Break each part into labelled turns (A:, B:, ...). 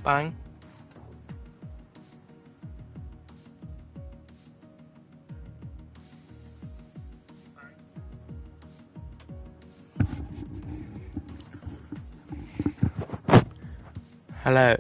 A: Bang. Hello.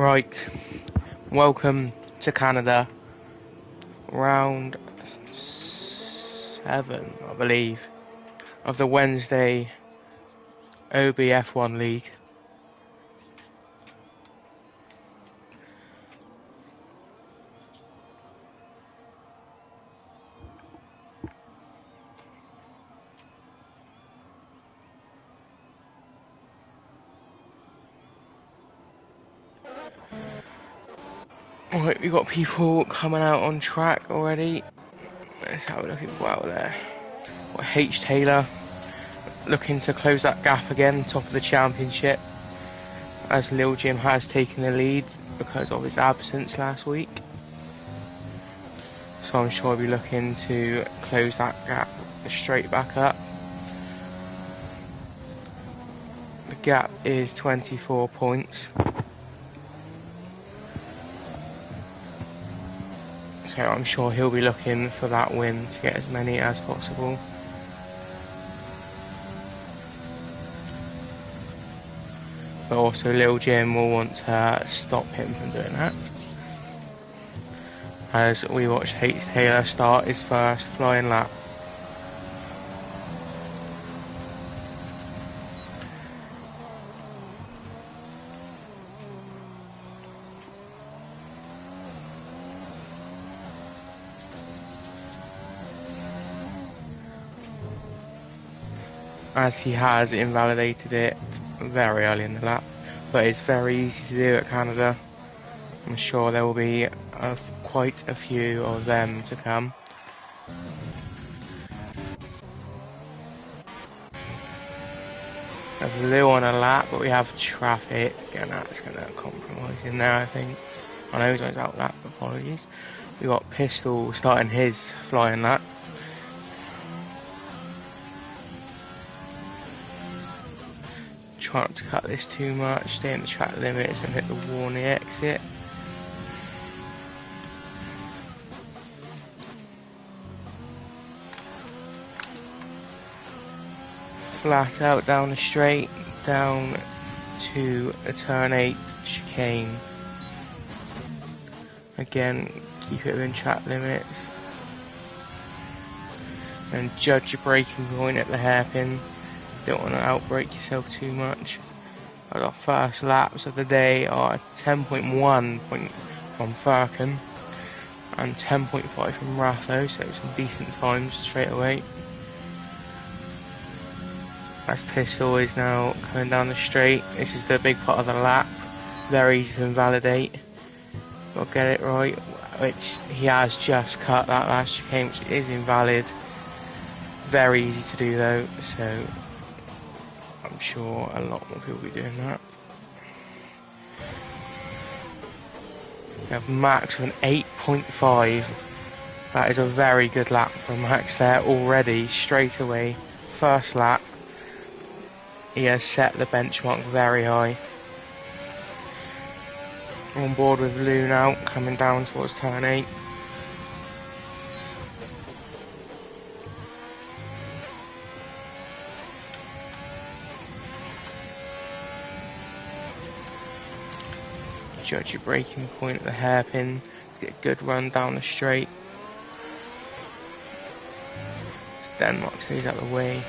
A: Right, welcome to Canada, round 7, I believe, of the Wednesday OBF1 League. Right, we've got people coming out on track already. Let's have a look at out there. Got H. Taylor looking to close that gap again, top of the championship, as Lil Jim has taken the lead because of his absence last week. So I'm sure he'll be looking to close that gap straight back up. The gap is 24 points. So I'm sure he'll be looking for that win to get as many as possible. But also Lil Jim will want to stop him from doing that, as we watch H. Taylor start his first flying lap. As he has invalidated it very early in the lap, but it's very easy to do at Canada. I'm sure there will be quite a few of them to come. We have Lil on a lap, but we have traffic, and that's going to compromise in there, I think. I know he's out lap, apologies. We got Pistol starting his flying lap. Try not to cut this too much, stay in the track limits and hit the wall on the exit. Flat out down the straight, down to a turn 8 chicane. Again, keep it within track limits. And judge your braking point at the hairpin. Don't want to outbrake yourself too much. Our first laps of the day are 10.1 from Firkin and 10.5 from Ratho, so some decent times straight away. As Pistol is now coming down the straight, this is the big part of the lap, very easy to invalidate. Got to get it right, which he has just cut that last chicane, which is invalid. Very easy to do though, so I'm sure a lot more people will be doing that. We have Max with an 8.5. That is a very good lap from Max there already, straight away. First lap. He has set the benchmark very high. On board with Lou now, coming down towards turn 8. Judge your braking point at the hairpin. Get a good run down the straight. As Denmark stays out of the way.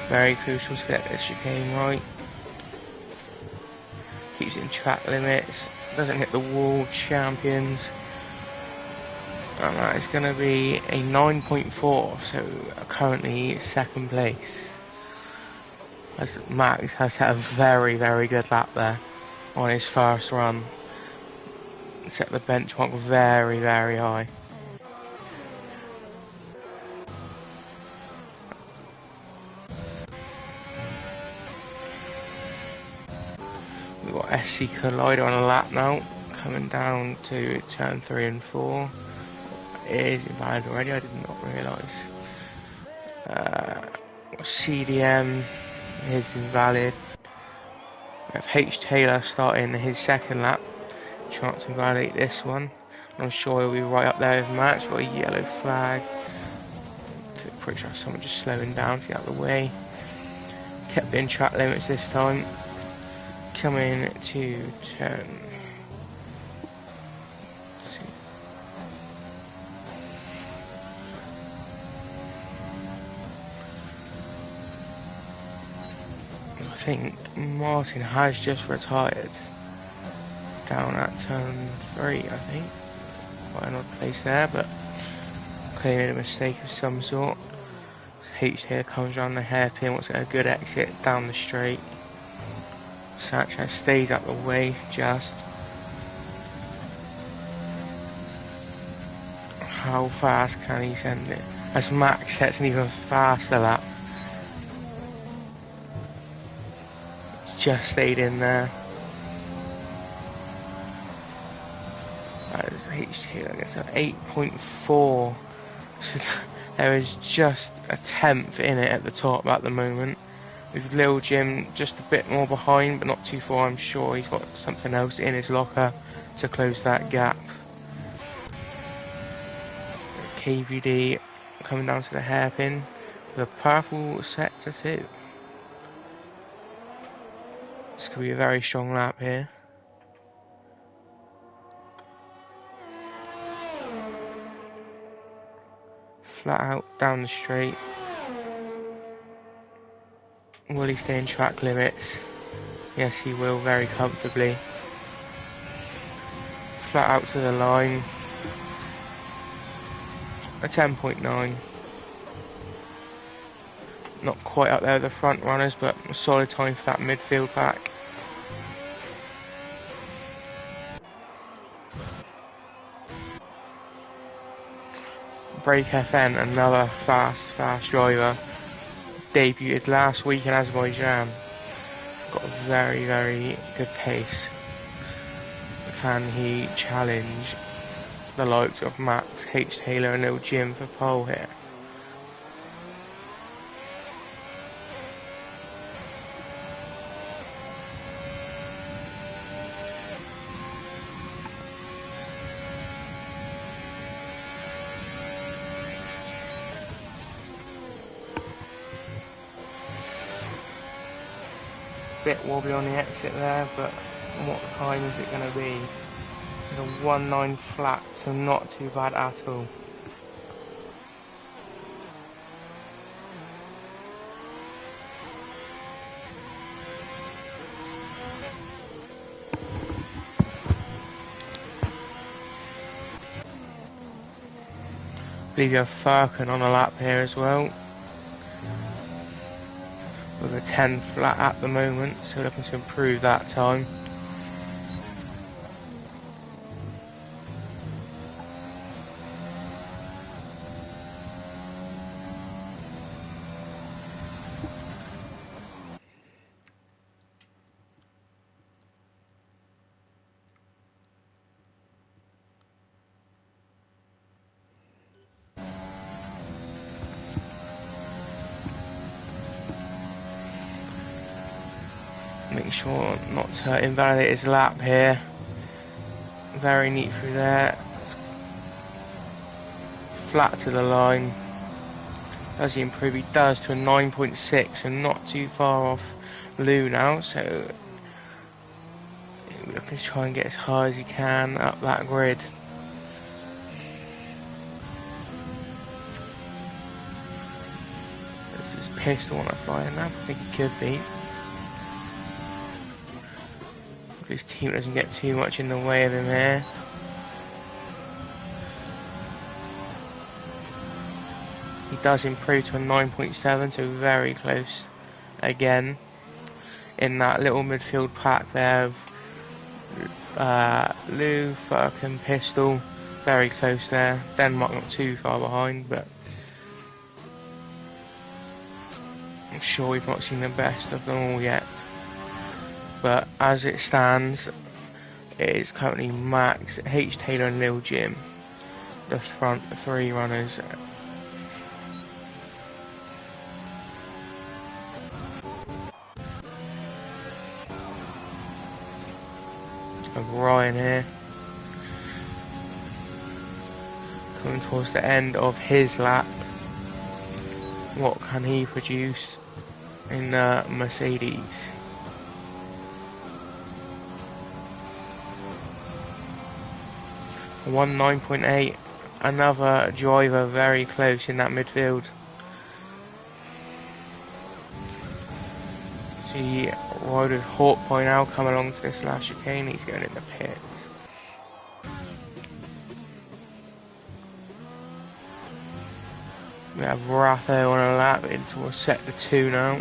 A: Very crucial to get this chicane right. Keeps it in track limits. Doesn't hit the wall. Champions. And that is going to be a 9.4, so currently second place. As Max has had a very, very good lap there on his first run. Set the benchmark very, very high. We've got SC Collider on a lap now, coming down to turn 3 and 4. It is invalid already, I did not realise. CDM is invalid. We have H. Taylor starting his second lap. Chance to invalidate this one. I'm sure he'll be right up there with Max. Got a yellow flag So pretty sure someone just slowing down to get out of the way. Kept in track limits this time. Coming to turn. I think Martin has just retired. Down at turn 3, I think. Quite an odd place there, but clearly made a mistake of some sort. So H here comes around the hairpin, wants a good exit down the straight. Sanchez stays out the way just. How fast can he send it? As Max sets an even faster lap. Just stayed in there. That is H2, I guess, at 8.4. So there is just a tenth in it at the top at the moment. With Lil Jim just a bit more behind, but not too far. I'm sure he's got something else in his locker to close that gap. KVD coming down to the hairpin. The purple sector 2. This could be a very strong lap here. Flat out down the straight. Will he stay in track limits? Yes, he will, very comfortably. Flat out to the line. A 10.9. Not quite up there with the front runners, but a solid time for that midfield pack. Break FN, another fast driver. Debuted last week in Azerbaijan. Got a very, very good pace. Can he challenge the likes of Max, H. Taylor and Lil Jim for pole here? Bit wobbly on the exit there, but what time is it going to be? It's a 1.9 flat, so not too bad at all. I believe you have Furkan on a lap here as well. With a 10 flat at the moment, so looking to improve that time. Make sure not to invalidate his lap here. Very neat through there. Flat to the line. Does he improve? He does, to a 9.6, and not too far off Lou now. So we're looking to try and get as high as he can up that grid. Does his pistol want to fly in that? I think he could be. His team doesn't get too much in the way of him here. He does improve to a 9.7, so very close again in that little midfield pack there of Lou, Furkan, Pistol. Very close there. Denmark not too far behind, but I'm sure we've not seen the best of them all yet. But as it stands, it is currently Max, H. Taylor and Lil Jim, the front 3 runners. Of Ryan here, coming towards the end of his lap. What can he produce in Mercedes? One 9.8. Another driver very close in that midfield. See Ryder Hawk by now come along to this last chicane. He's going in the pits. We have Ratho on a lap into a sector 2 now.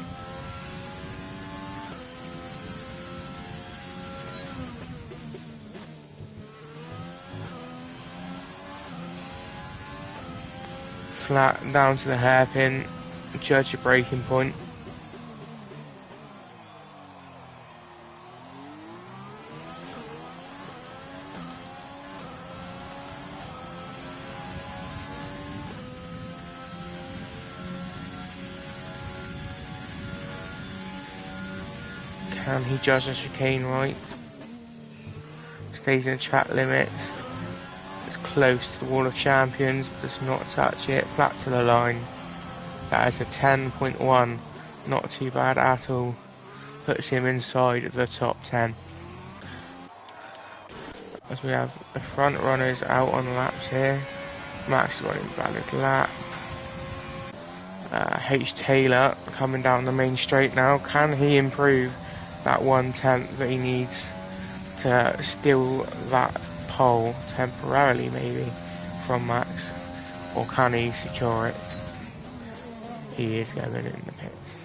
A: Flat down to the hairpin. Judge your braking point. Can he judge the chicane right? Stays in the track limits. It's close to the wall of champions, but does not touch it. Flat to the line. That is a 10.1. Not too bad at all. Puts him inside the top 10. As we have the front runners out on laps here. Max got an invalid lap. H. Taylor coming down the main straight now. Can he improve that 1/10 that he needs to steal that pole temporarily, maybe, from Max? Or can he secure it? He is going in the pits.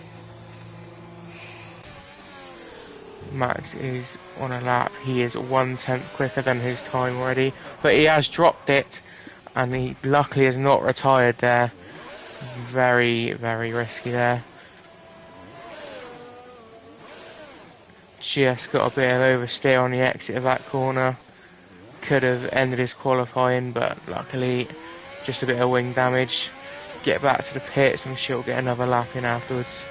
A: Max is on a lap. He is 1/10 quicker than his time already, but he has dropped it, and he luckily is not retired there. Very, very risky there. Just got a bit of oversteer on the exit of that corner. Could have ended his qualifying, but luckily just a bit of wing damage. Get back to the pits and she'll get another lap in afterwards.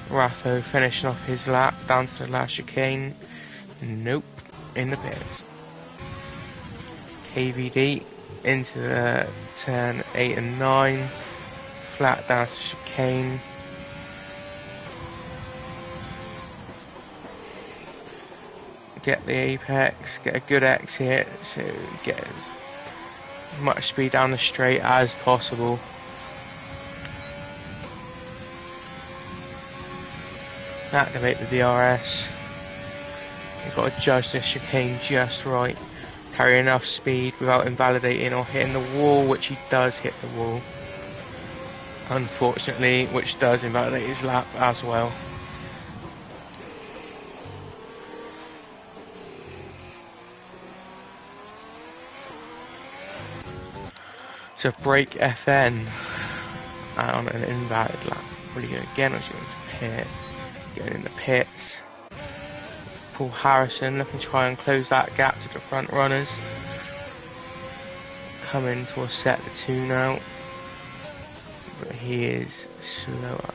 A: Ratho finishing off his lap down to the last chicane. Nope, in the pits. KVD into the turn 8 and 9. Flat down to chicane. Get the apex, get a good exit, so get as much speed down the straight as possible. Activate the DRS. You've got to judge this chicane just right. Carry enough speed without invalidating or hitting the wall, which he does hit the wall. Unfortunately, which does invalidate his lap as well. So break FN on an invalid lap. What are you going again? Or is he going to pit? Going in the pits. Paul Harrison looking to try and close that gap to the front runners. Coming to a sector 2 now. But he is slower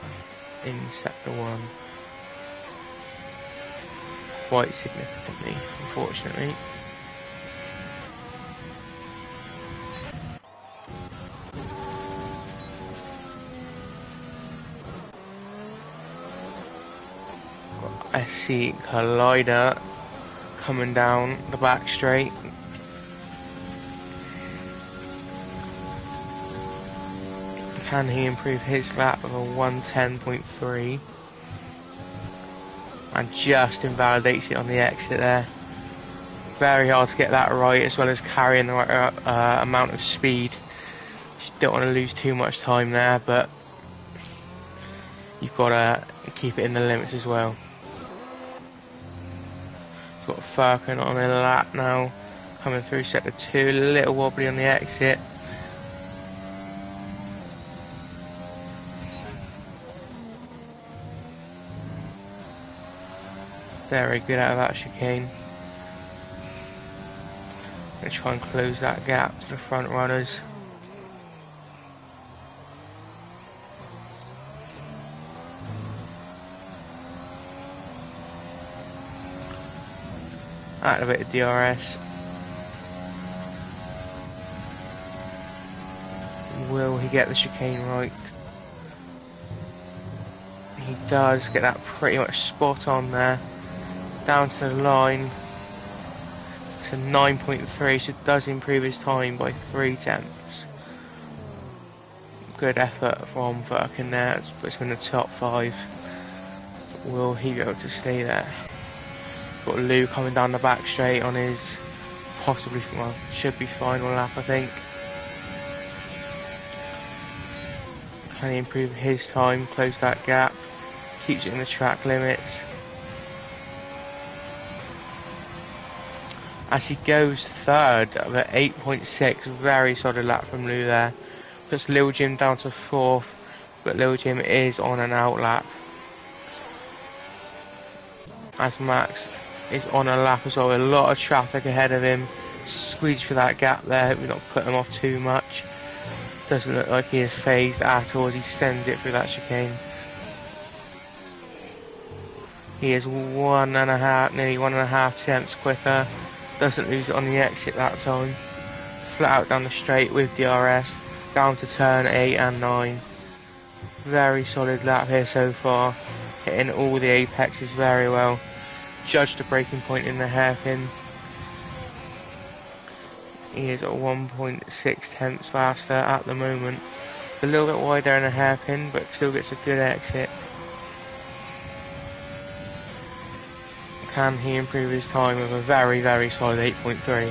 A: in sector 1. Quite significantly, unfortunately. I see Collider coming down the back straight. Can he improve his lap of a 110.3? And just invalidates it on the exit there. Very hard to get that right, as well as carrying the right amount of speed. Just don't want to lose too much time there, but you've got to keep it in the limits as well. Got Furkan on a lap now, coming through sector 2, a little wobbly on the exit. Very good out of that chicane. Gonna try and close that gap to the front runners. Activate the DRS. Will he get the chicane right? He does get that pretty much spot on there. Down to the line. It's a 9.3, so it does improve his time by 3 tenths. Good effort from Verkin there. It puts him in the top 5. Will he be able to stay there? Got Lou coming down the back straight on his possibly, well, should be final lap, I think. Can he improve his time, close that gap, keeps it in the track limits? As he goes third at 8.6, very solid lap from Lou there. Puts Lil Jim down to 4th, but Lil Jim is on an out lap. As Max is on a lap as well, a lot of traffic ahead of him. Squeeze through that gap there, hope we not put him off too much. Doesn't look like he is phased at all as he sends it through that chicane. He is nearly 1.5 tenths quicker. Doesn't lose it on the exit that time. Flat out down the straight with DRS, down to turn 8 and 9. Very solid lap here so far, hitting all the apexes very well. Judged the braking point in the hairpin. He is at 1.6 tenths faster at the moment. It's a little bit wider in a hairpin, but still gets a good exit. Can he improve his time with a very, very solid 8.3?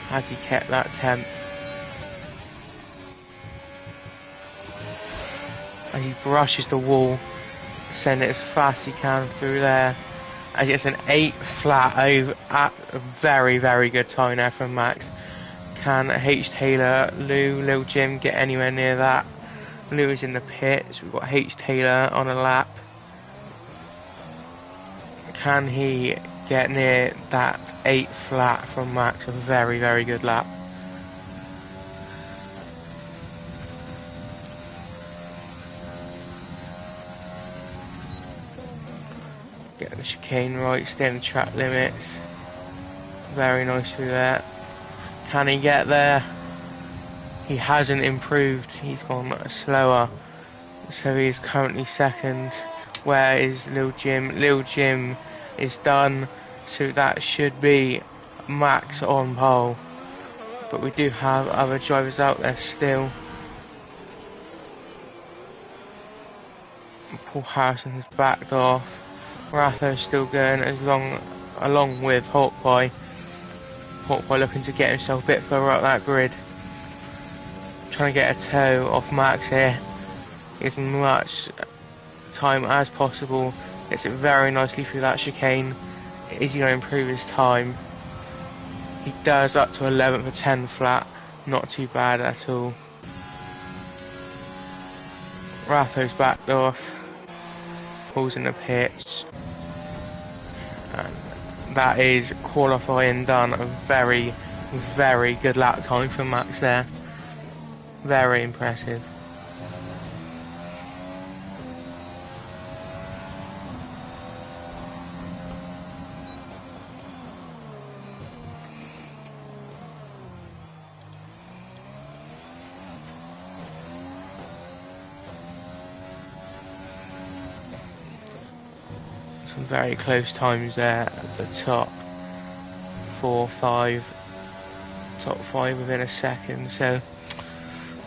A: Has he kept that temp? As he brushes the wall, send it as fast as he can through there. As he gets an 8 flat over at a very, very good time there from Max. Can H. Taylor, Lil Jim get anywhere near that? Lou is in the pits. We've got H. Taylor on a lap. Can he get near that 8 flat from Max? A very, very good lap. Get the chicane right, stay in the track limits. Very nice through there. Can he get there? He hasn't improved. He's gone slower. So he is currently second. Where is Lil Jim? Lil Jim is done. So that should be Max on pole. But we do have other drivers out there still. Paul Harrison has backed off. Ratho's still going along with Hawkeye. Hawkeye looking to get himself a bit further up that grid. Trying to get a toe off Max here. As much time as possible. Gets it very nicely through that chicane. Is he going to improve his time? He does, up to 11th for 10 flat. Not too bad at all. Ratho's backed off. Paul's in the pits. And that is qualifying done. A very, very good lap time for Max there. Very impressive. Some very close times there at the top. 4, 5. Top 5 within a second, so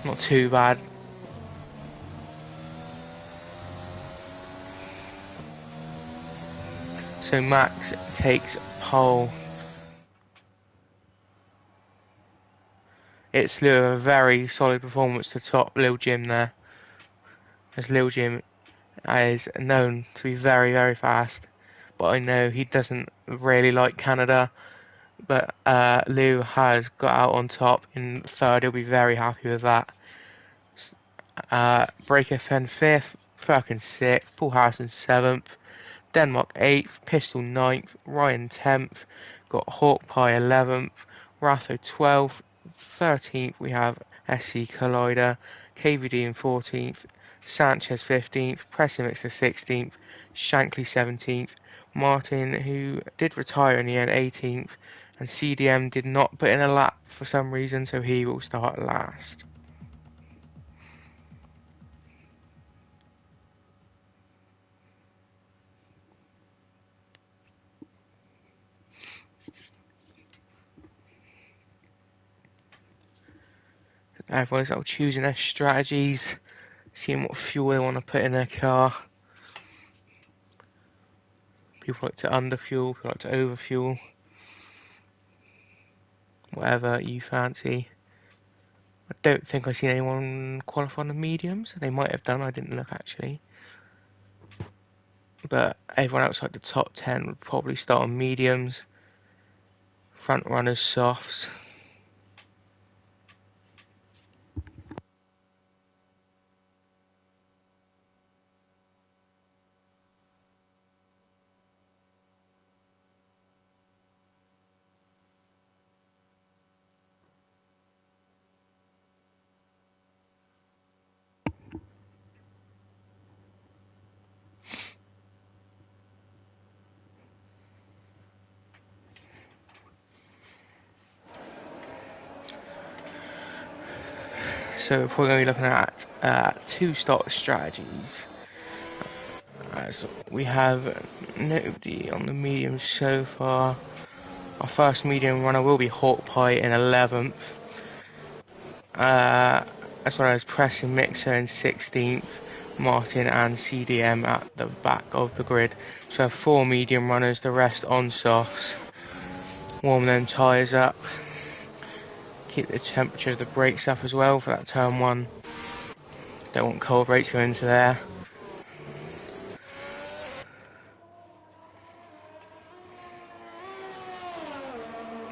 A: not too bad. So Max takes pole. It's a very solid performance to top Lil Jim there. As Lil Jim is known to be very, very fast. But I know he doesn't really like Canada. But Lou has got out on top in third. He'll be very happy with that. Breaker Fen 5th, Firkin 6th, Paul Harrison 7th, Denmark 8th, Pistol 9th, Ryan 10th, got Hawkpie 11th, Ratho 12th, 13th we have SC Collider, KVD in 14th, Sanchez 15th, Pressimix 16th, Shankly 17th, Martin, who did retire in the end, 18th, and CDM did not put in a lap for some reason, so he will start last. Everyone's sort of choosing their strategies, seeing what fuel they want to put in their car. People like to underfuel, people like to overfuel. Whatever you fancy. I don't think I've seen anyone qualify on the mediums. They might have done, I didn't look actually. But everyone outside the top 10 would probably start on mediums. Front runners, softs. So we're probably going to be looking at two start strategies. So we have nobody on the medium so far. Our first medium runner will be Hawk Pie in 11th. As well as Pressing Mixer in 16th. Martin and CDM at the back of the grid. So we have 4 medium runners, the rest on softs. Warm them tyres up. Keep the temperature of the brakes up as well for that turn 1. Don't want cold brakes going into there.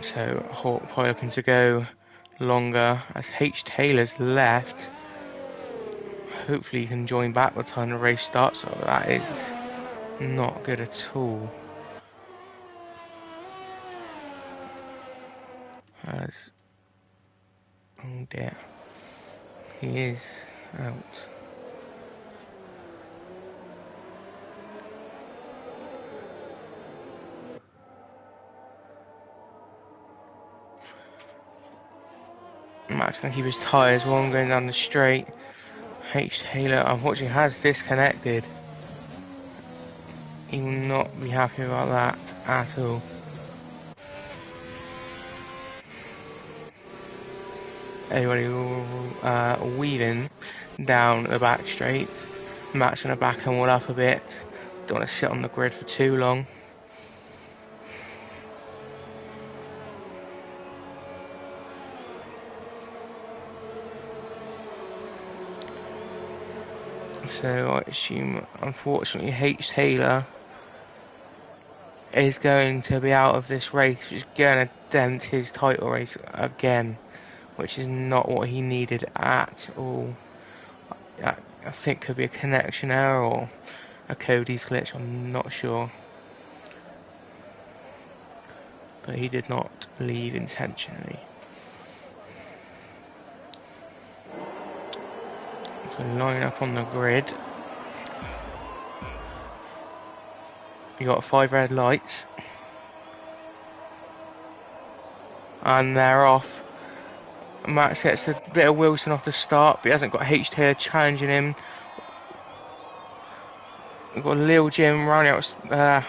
A: So Hawk Pie looking to go longer as H Taylor's left. Hopefully he can join back by the time the race starts. So that is not good at all. As oh dear, he is out. Max can keep his tyres warm going down the straight. H Taylor unfortunately has disconnected. He will not be happy about that at all. Everybody weaving down the back straight. Max going to back him all up a bit. Don't want to sit on the grid for too long. So I assume, unfortunately, H Taylor is going to be out of this race, which is going to dent his title race again, which is not what he needed at all. I think could be a connection error or a Cody's glitch, I'm not sure. But he did not leave intentionally. So line up on the grid. You got 5 red lights. And they're off. Max gets a bit of Wilson off the start, but he hasn't got H Taylor challenging him. We've got Lil Jim running the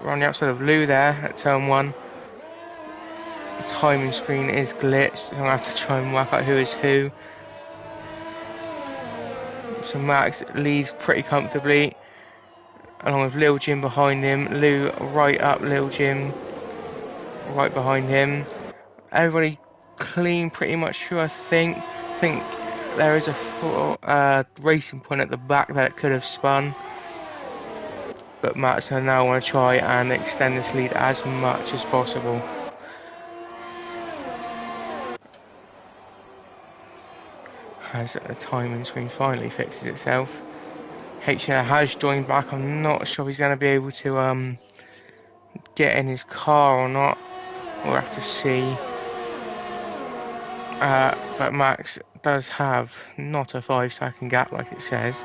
A: outside of Lou there at turn 1. The timing screen is glitched. I'm going to have to try and work out who is who. So Max leads pretty comfortably, along with Lil Jim behind him. Lou right up Lil Jim, right behind him. Everybody clean pretty much through, I think. I think there is a racing point at the back that it could have spun. But Max now want to try and extend this lead as much as possible. As the timing screen finally fixes itself. HNR has joined back. I'm not sure if he's going to be able to get in his car or not. We'll have to see. But Max does have not a 5-second gap like it says.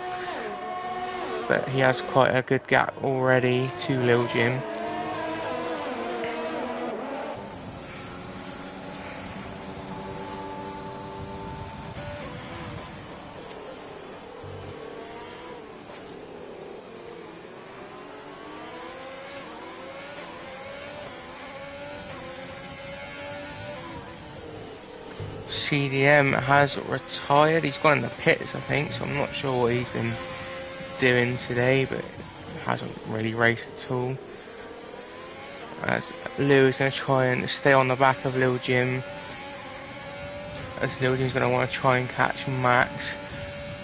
A: But he has quite a good gap already to Lil Jim. CDM has retired. He's gone in the pits, I think, so I'm not sure what he's been doing today, but hasn't really raced at all. As Lou is going to try and stay on the back of Lil Jim, as Lil Jim's going to want to try and catch Max.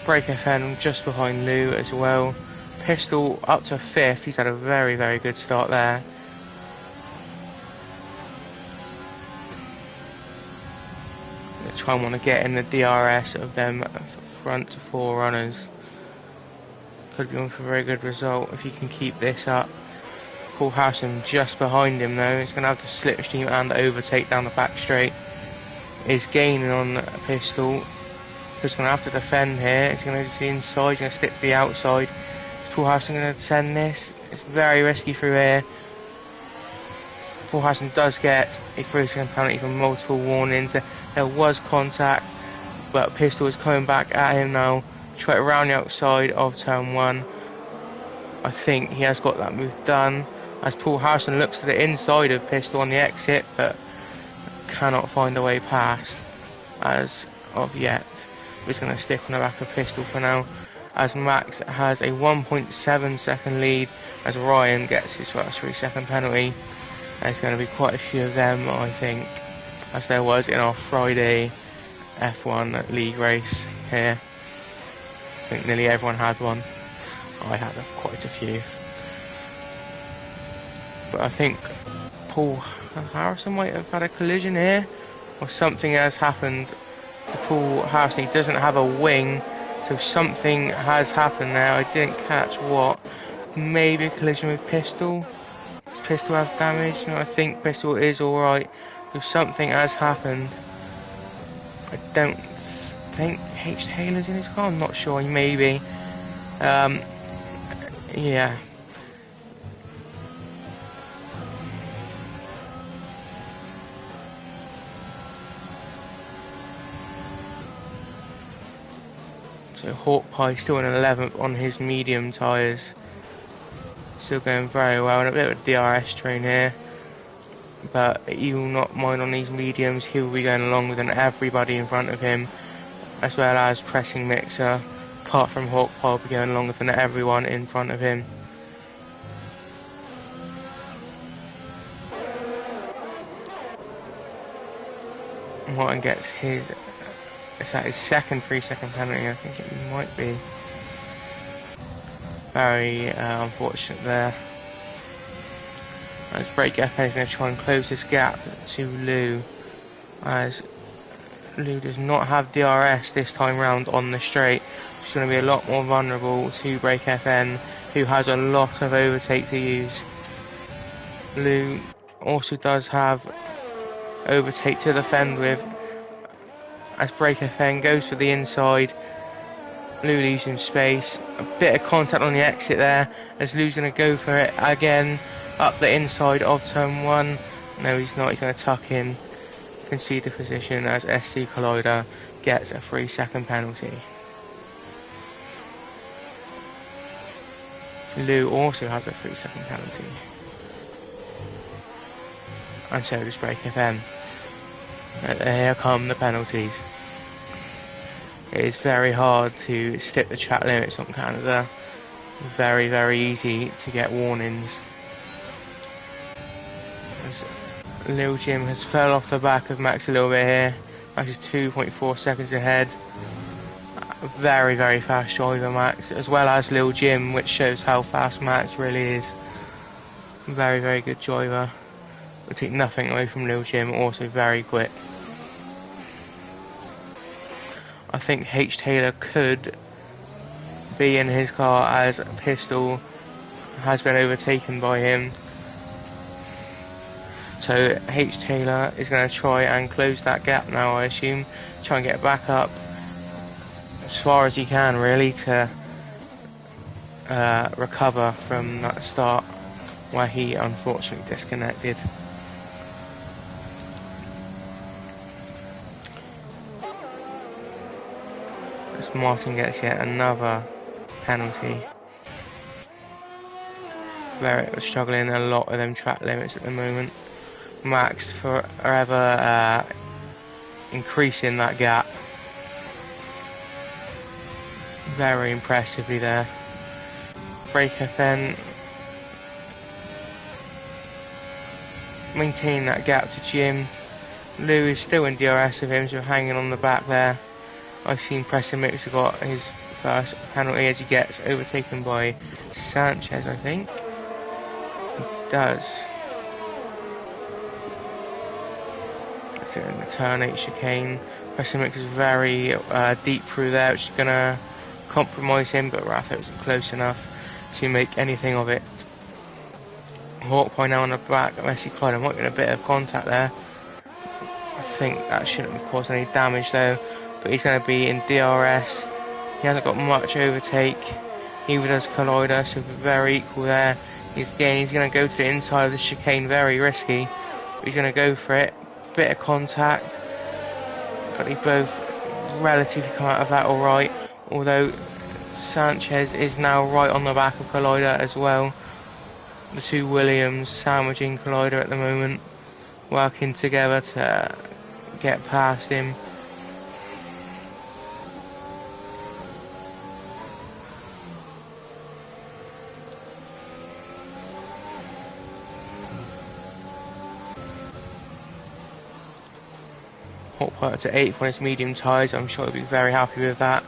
A: Break FN just behind Lou as well. Pistol up to 5th. He's had a very, very good start there. They try and want to get in the DRS of them front 4 runners. Could be on for a very good result if he can keep this up. Paul Harrison just behind him though. He's going to have the slipstream and the overtake down the back straight. Is gaining on Pistol. He's going to have to defend here. He's going to go to the inside. He's going to stick to the outside. Is Paul Harrison going to send this? It's very risky through here. Paul Harrison does get a 3-second penalty for multiple warnings. There was contact, but Pistol is coming back at him now. Try it around the outside of turn 1. I think he has got that move done. As Paul Harrison looks to the inside of Pistol on the exit, but cannot find a way past as of yet. We're just going to stick on the back of Pistol for now, as Max has a 1.7 second lead as Ryan gets his first 3-second penalty. There's going to be quite a few of them, I think, as there was in our Friday F1 league race here. I think nearly everyone had one. I had quite a few. But I think Paul Harrison might have had a collision here, or something has happened to Paul Harrison. He doesn't have a wing, so something has happened there. I didn't catch what. Maybe a collision with Pistol. Does Pistol have damage? No, I think Pistol is alright. So something has happened. I don't think H. Taylor's in his car. I'm not sure. He may be. Yeah. So Hawk Pie still in 11th on his medium tyres. Still going very well, and a bit of a DRS train here. But he will not mind on these mediums. He will be going longer than everybody in front of him, as well as Pressing Mixer. Apart from Hawk Pie, will be going longer than everyone in front of him. Martin gets his, is that his second 3-second penalty? I think it might be. Very unfortunate there. As Break FN is going to try and close this gap to Lou, as Lou does not have DRS this time round on the straight. She's going to be a lot more vulnerable to Break FN, who has a lot of overtake to use. Lou also does have overtake to defend with, as Break FN goes for the inside. Lou leaves him space. A bit of contact on the exit there, as Lou's going to go for it again up the inside of turn 1. No, he's not. He's going to tuck in, concede the position, as SC Collider gets a 3-second penalty. Lou also has a 3-second penalty, and so does Break FM. And here come the penalties. It is very hard to stick the track limits on Canada. Very, very easy to get warnings. As Lil Jim has fell off the back of Max a little bit here. Max is 2.4 seconds ahead. Very, very fast driver Max, as well as Lil Jim, which shows how fast Max really is. Very, very good driver. Will take nothing away from Lil Jim, also very quick. I think H. Taylor could be in his car, as Pistol has been overtaken by him. So H. Taylor is going to try and close that gap now, I assume. Try and get back up as far as he can, really, to recover from that start where he unfortunately disconnected. As Martin gets yet another penalty. They're struggling a lot with them track limits at the moment. Max forever increasing that gap very impressively there. Breaker then maintain that gap to Jim. Lou is still in DRS with him, so hanging on the back there. I've seen Preston Mixer got his first penalty as he gets overtaken by Sanchez, I think. He does. So in the turn 8 chicane, Preston Mixer is very deep through there, which is going to compromise him, but Rafa isn't close enough to make anything of it. Hawkeye now on the back, Messi Clyde might get a bit of contact there. I think that shouldn't have caused any damage though, but he's going to be in DRS. He hasn't got much overtake, neither does Collider, so very equal there. He's going to go to the inside of the chicane, very risky, but he's going to go for it. Bit of contact, but they both relatively come out of that alright, although Sanchez is now right on the back of Collider as well. The two Williams sandwiching Collider at the moment, working together to get past him. Hot to 8th on his medium tyres. I'm sure he'll be very happy with that.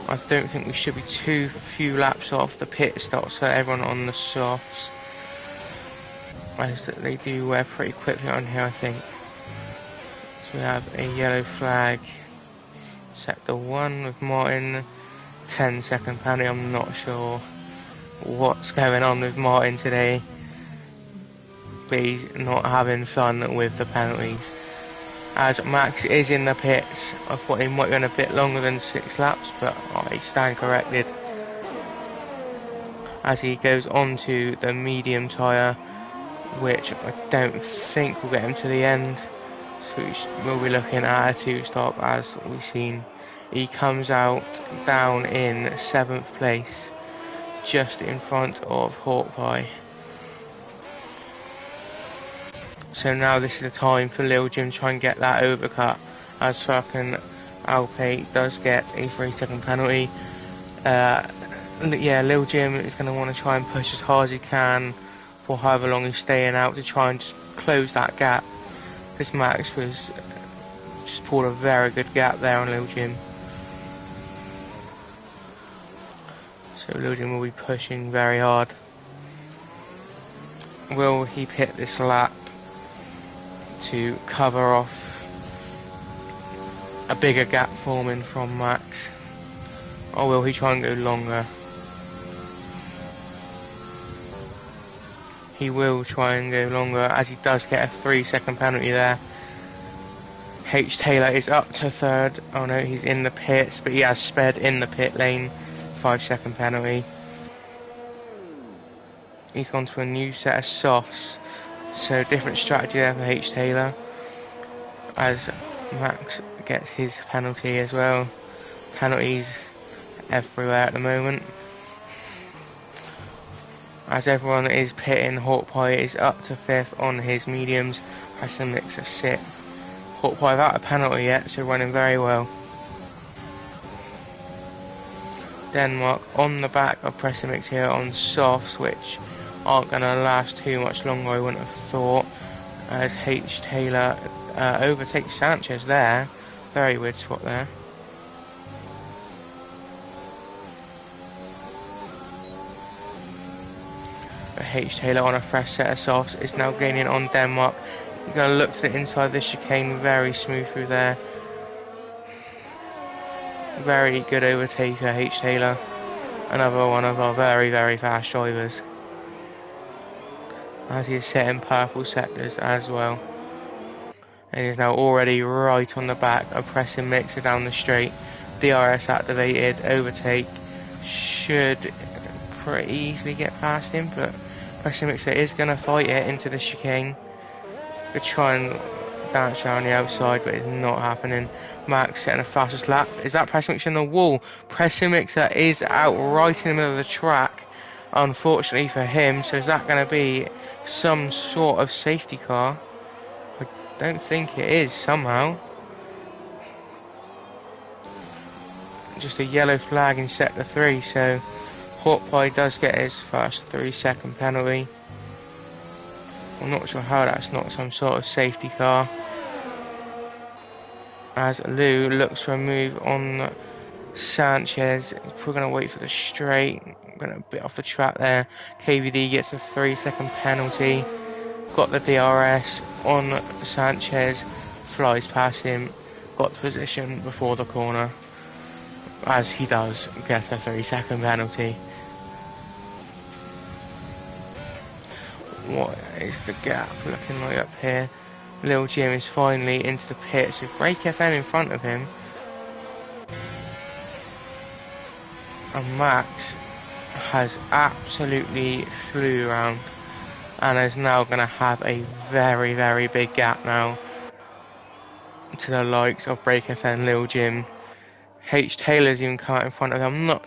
A: I don't think we should be too few laps off the pit stops for everyone on the softs, as they do wear pretty quickly on here, I think. So we have a yellow flag, sector 1 with Martin, 10-second penalty. I'm not sure what's going on with Martin today, but he's not having fun with the penalties. As Max is in the pits, I thought he might run a bit longer than 6 laps, but I stand corrected. As he goes on to the medium tyre, which I don't think will get him to the end. So we'll be looking at a 2-stop as we've seen. He comes out down in 7th place, just in front of Hawkeye. So now this is the time for Lil Jim to try and get that overcut, as fucking Alpe does get a 3-second penalty. Yeah, Lil Jim is going to want to try and push as hard as he can for however long he's staying out to try and just close that gap. This Max was just pulled a very good gap there on Lil Jim. So Lil Jim will be pushing very hard. Will he hit this lap to cover off a bigger gap forming from Max, or will he try and go longer? He will try and go longer, as he does get a 3-second penalty there. H. Taylor is up to 3rd. Oh no, he's in the pits, but he has sped in the pit lane. 5-second penalty. He's gone to a new set of softs, so different strategy there for H. Taylor, as Max gets his penalty as well. Penalties everywhere at the moment. As everyone is pitting, Hawkeye is up to 5th on his mediums. Preston Mixer 6th. Hawkeye without a penalty yet, so running very well. Denmark on the back of Preston Mixer here on softs, which aren't going to last too much longer, I wouldn't have thought, as H. Taylor overtakes Sanchez there. Very weird spot there. But H. Taylor on a fresh set of softs is now gaining on Denmark. He's going to look to the inside of this chicane, very smooth through there. Very good overtaker, H. Taylor. Another one of our very, very fast drivers, as he is setting purple sectors as well. And he is now already right on the back of Preston Mixer down the straight. DRS activated, overtake. Should pretty easily get past him, but Preston Mixer is going to fight it into the chicane. Could try and dance around the outside, but it's not happening. Max setting the fastest lap. Is that Preston Mixer in the wall? Preston Mixer is out right in the middle of the track, unfortunately for him. So is that going to be some sort of safety car? I Don't think it is somehow. Just a yellow flag in sector 3, so Hawkeye does get his first 3-second penalty. I'm not sure how that's not some sort of safety car. As Lou looks for a move on Sanchez, we're going to wait for the straight. I'm going to bit off the track there. KVD gets a 3-second penalty. Got the DRS on Sanchez, flies past him, got the position before the corner. As he does get a 3-second penalty. What is the gap looking like up here? Lil Jim is finally into the pit, so Break FM in front of him. And Max has absolutely flew around and is now going to have a very, very big gap now to the likes of Break FM, Lil Jim. H. Taylor's even come out in front of him.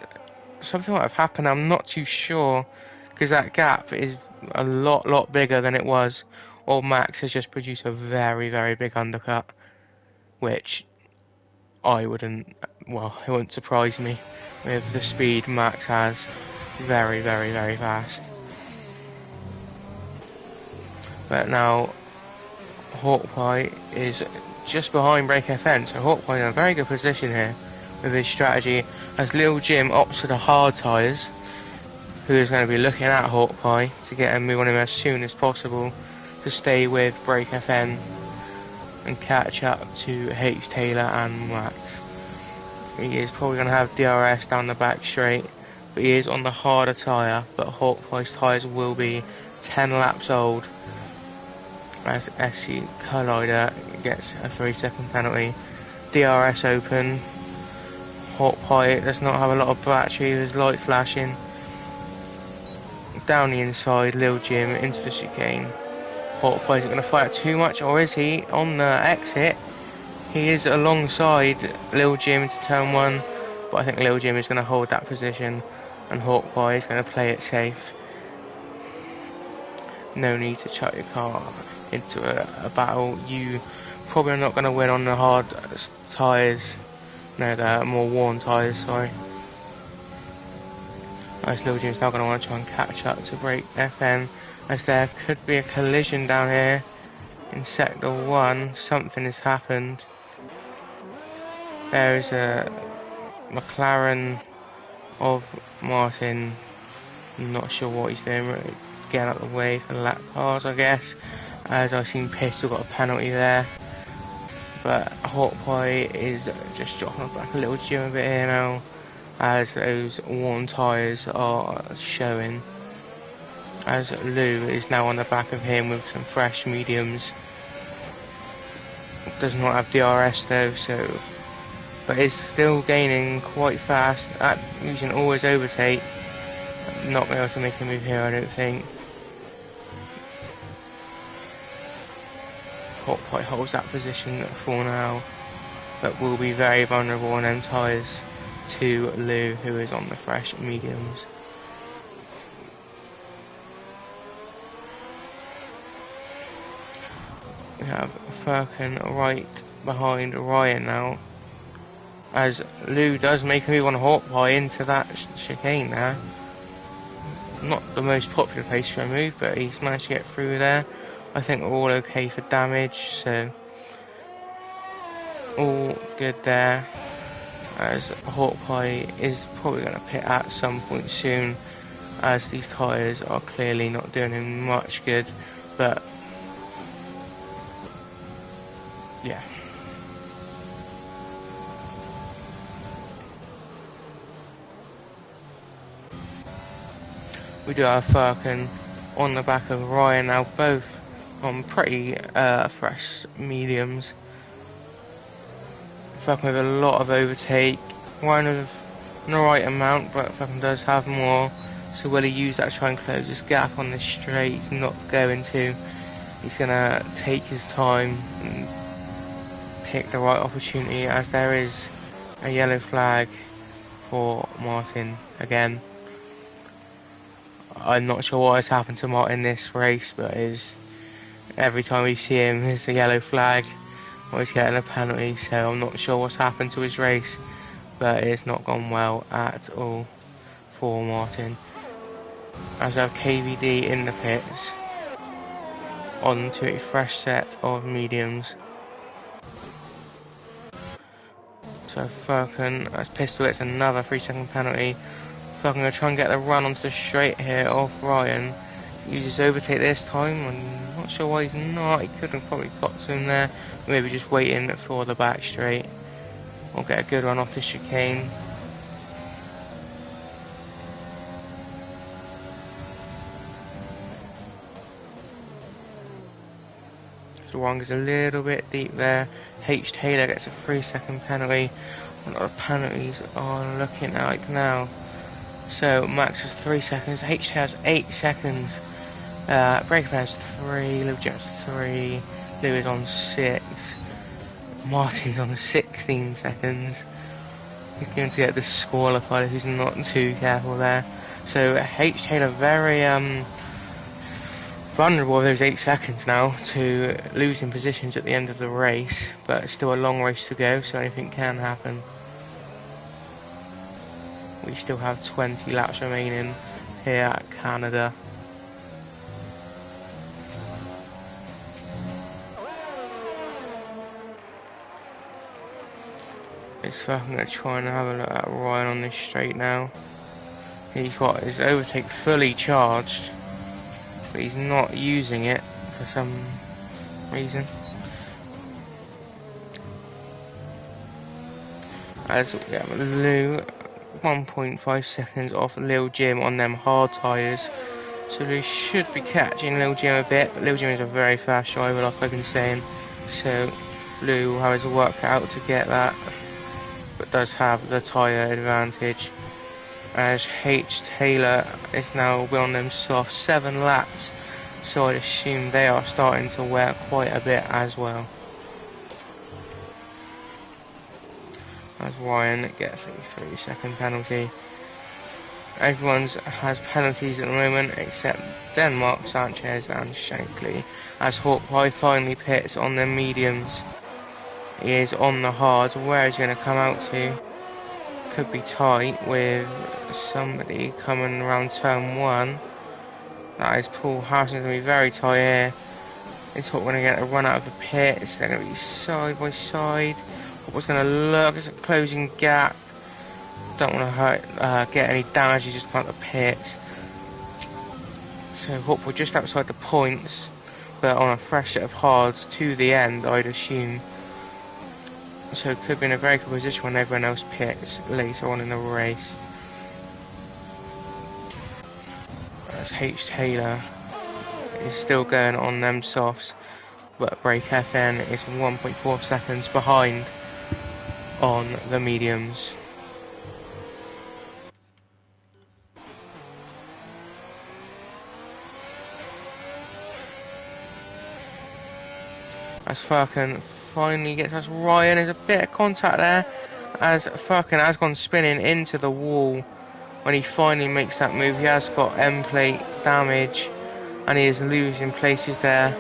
A: Something might have happened, I'm not too sure, because that gap is a lot bigger than it was, or Max has just produced a very, very big undercut, which it wouldn't surprise me with the speed Max has. Very, very, very fast. But now Hawkeye is just behind Break FN, so Hawkeye in a very good position here with his strategy, as Lil Jim opts for the hard tyres, who is going to be looking at Hawkeye to get a move on him as soon as possible to stay with Break FN and catch up to H. Taylor and Max. He is probably going to have DRS down the back straight, but he is on the harder tyre, but Hawkeye's tyres will be 10 laps old, as SC Collider gets a 3-second penalty. DRS open. Hawkeye does not have a lot of battery, there's light flashing. Down the inside, Lil Jim into the chicane. Hawkeye isn't going to fight too much, or is he? On the exit, he is alongside Lil Jim into turn 1, but I think Lil Jim is going to hold that position and Hawkeye is going to play it safe. No need to chuck your car into a battle. You probably are not going to win on the hard tyres. No, the more worn tyres, sorry. As Lil Jim's now going to want to try and catch up to Break FN, as there could be a collision down here in sector 1. Something has happened. There is a McLaren of Martin. I'm not sure what he's doing, really getting out of the way for the lap cars, I guess, as I've seen Pistol got a penalty there. But Hawkeye is just dropping back a little Jim a bit here now, as those worn tyres are showing. As Lou is now on the back of him with some fresh mediums. Does not have DRS though, but is still gaining quite fast at using always overtake. Not going to be able to make a move here, I don't think. Hawkeye holds that position for now, but will be very vulnerable on them tyres to Lou, who is on the fresh mediums. We have Firkin right behind Ryan now, as Lou does make a move on Hawkeye into that chicane there. Not the most popular place for a move, but he's managed to get through there. I think we're all okay for damage, so all good there. As Hawkeye is probably going to pit at some point soon, as these tyres are clearly not doing him much good, but yeah. We do have Firkin on the back of Ryan now, both on pretty fresh mediums. Firkin with a lot of overtake, Ryan with the right amount, but Firkin does have more. So will he use that to try and close this gap on the straight? He's not going to. He's going to take his time and pick the right opportunity, as there is a yellow flag for Martin again. I'm not sure what has happened to Martin this race, but is Every time we see him, there's a yellow flag, or he's getting a penalty, so I'm not sure what's happened to his race, but it's not gone well at all for Martin. As we have KVD in the pits, on to a fresh set of mediums. So Furkan, as Pistol gets another 3-second penalty. Furkan going to try and get the run onto the straight here off Ryan. Uses overtake this time. I'm not sure why he's not. He could have probably got to him there. Maybe just waiting for the back straight. We'll get a good run off the chicane. So Ryan goes a little bit deep there. H. Taylor gets a 3-second penalty. A lot of penalties are looking like now. So Max has 3 seconds. H. has 8 seconds. Breaker has 3. Lou Jeff's 3. Lou is on 6. Martin's on 16 seconds. He's going to get disqualified if he's not too careful there. So H. Taylor very vulnerable with those 8 seconds now to losing positions at the end of the race, but it's still a long race to go, so anything can happen. We still have 20 laps remaining here at Canada. So I'm going to try and have a look at Ryan on this straight now. He's got his overtake fully charged, but he's not using it for some reason. As Lou, 1.5 seconds off Lil Jim on them hard tyres. So Lou should be catching Lil Jim a bit, but Lil Jim is a very fast driver, like I've been saying. So Lou will have his work out to get that, but does have the tyre advantage. As H. Taylor is now on them soft 7 laps, so I'd assume they are starting to wear quite a bit as well. As Ryan gets a 3-second penalty. Everyone's has penalties at the moment except Denmark, Sanchez and Shankly. As Hawkeye finally pits on the mediums. He is on the hards. Where he's going to come out to could be tight with somebody coming around turn 1. That is Paul Harrison's going to be very tight here. Is Hawk going to get a run out of the pits? They're going to be side by side. Hawk's going to look, it's a closing gap. Don't want to hurt, get any damage, he's just come out the pits. So Hawk we're just outside the points, but on a fresh set of hards to the end, I'd assume. So it could be in a very good position when everyone else pits later on in the race. As H. Taylor is still going on them softs, but Break FN is 1.4 seconds behind on the mediums. As Furkan finally gets us Ryan, there's a bit of contact there as Furkan has gone spinning into the wall. When he finally makes that move, he has got end plate damage and he is losing places there.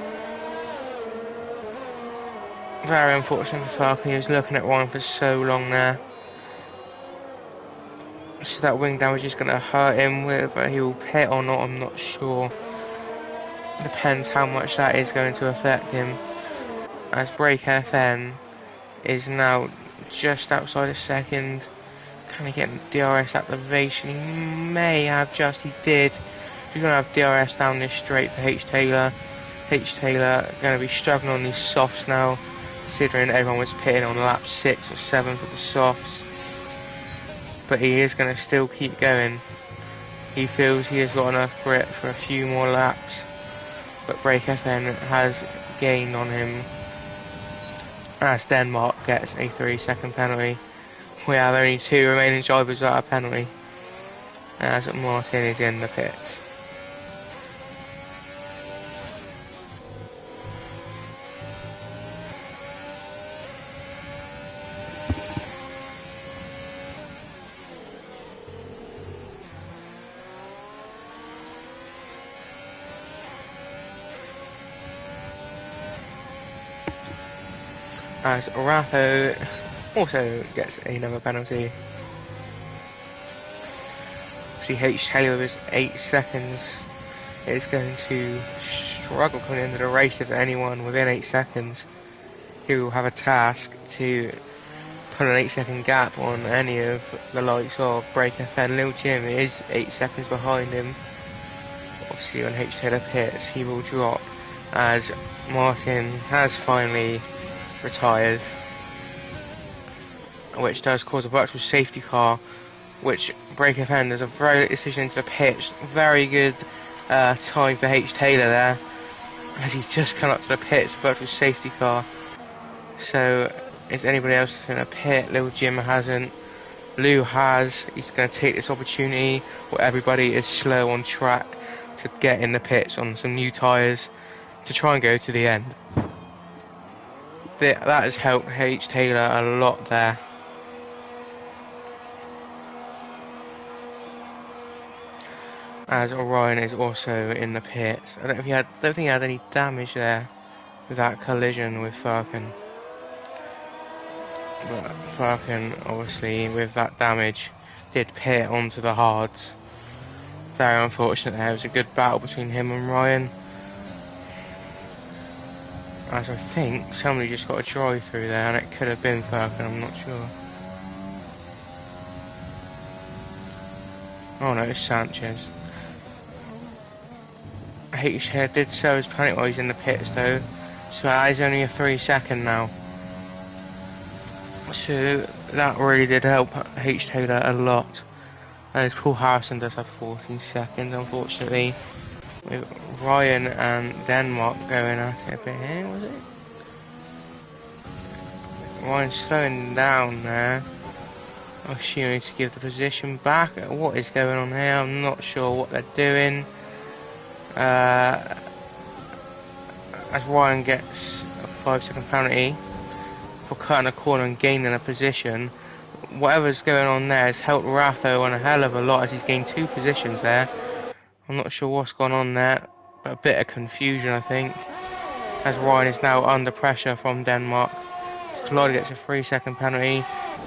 A: Very unfortunate for Furkan, he was looking at Ryan for so long there. So that wing damage is going to hurt him, whether he will pit or not I'm not sure. Depends how much that is going to affect him. As Break FM is now just outside a second. Can he get DRS activation? He may have just, he did. He's going to have DRS down this straight for H. Taylor. H. Taylor going to be struggling on these softs now, considering everyone was pitting on lap 6 or 7 for the softs. But he is going to still keep going. He feels he has got enough grip for a few more laps. But Break FM has gained on him. As Denmark gets a 3-second penalty. We have only 2 remaining drivers without a penalty. As Martin is in the pits. as Ratho also gets another penalty. See H. Taylor with his 8 seconds is going to struggle coming into the race. If anyone within 8 seconds, he will have a task to put an 8-second gap on any of the likes of Break FN. Lil Jim is 8 seconds behind him. Obviously when H. Taylor pits, he will drop as Martin has finally retired, which does cause a virtual safety car, which Break FN does a very late decision into the pitch. Very good time for H. Taylor there, as he just come up to the pits, virtual safety car. So is anybody else in a pit? Lil Jim hasn't. Lou has. He's going to take this opportunity where everybody is slow on track to get in the pits on some new tyres to try and go to the end. That has helped H. Taylor a lot there. As Orion is also in the pits. I don't think he had any damage there with that collision with Firkin. But Firkin, obviously, with that damage, did pit onto the hards. Very unfortunate there. It was a good battle between him and Ryan. As I think somebody just got a drive through there, and it could have been Firkin, I'm not sure. Oh no, it's Sanchez. H. did serve his penalty while he's in the pits though, so that is only a 3-second now. So that really did help H. Taylor a lot. As Paul Harrison does have 14 seconds, unfortunately. With Ryan and Denmark going at it a bit here, was it? Ryan's slowing down there. I'm assuming to give the position back. What is going on here? I'm not sure what they're doing. As Ryan gets a 5-second penalty for cutting a corner and gaining a position. Whatever's going on there has helped Ratho on a hell of a lot as he's gained 2 positions there. I'm not sure what's gone on there, but a bit of confusion I think, as Ryan is now under pressure from Denmark. Collider gets a 3-second penalty.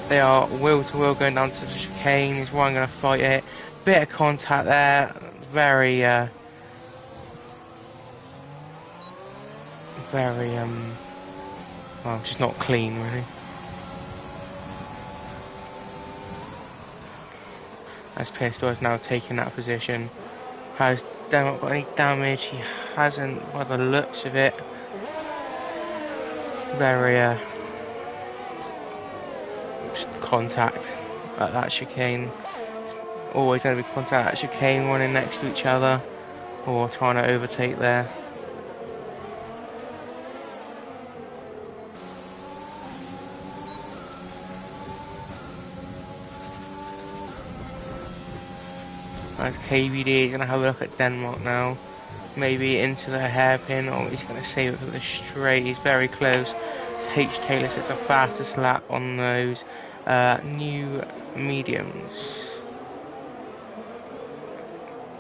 A: They are wheel to wheel going down to the chicane. Is Ryan going to fight it? Bit of contact there. Very well, just not clean really. As Pistol has now taken that position. Has Denmark got any damage? He hasn't by the looks of it. Very just contact at that chicane. It's always going to be contact at chicane, running next to each other or trying to overtake there. As KBD is going to have a look at Denmark now. Maybe into the hairpin, or he's going to save it for the straight. He's very close. H. Taylor sets a fastest lap on those new mediums.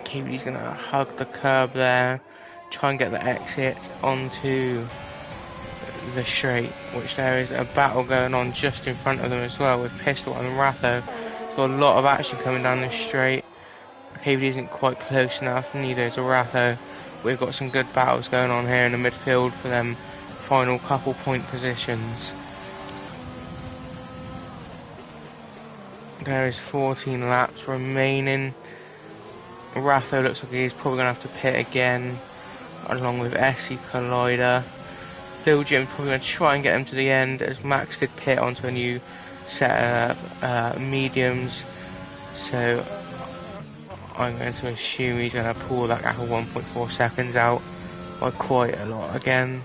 A: KBD's going to hug the curb there. Try and get the exit onto the straight, which there is a battle going on just in front of them as well with Pistol and Ratho. So a lot of action coming down the straight. KBD isn't quite close enough, neither is Ratho. We've got some good battles going on here in the midfield for them final couple point positions. There is 14 laps remaining. Ratho looks like he's probably going to have to pit again, along with SC Collider. Lil Jim's probably going to try and get him to the end, as Max did pit onto a new set of mediums. So I'm going to assume he's going to pull that gap of 1.4 seconds out by quite a lot again,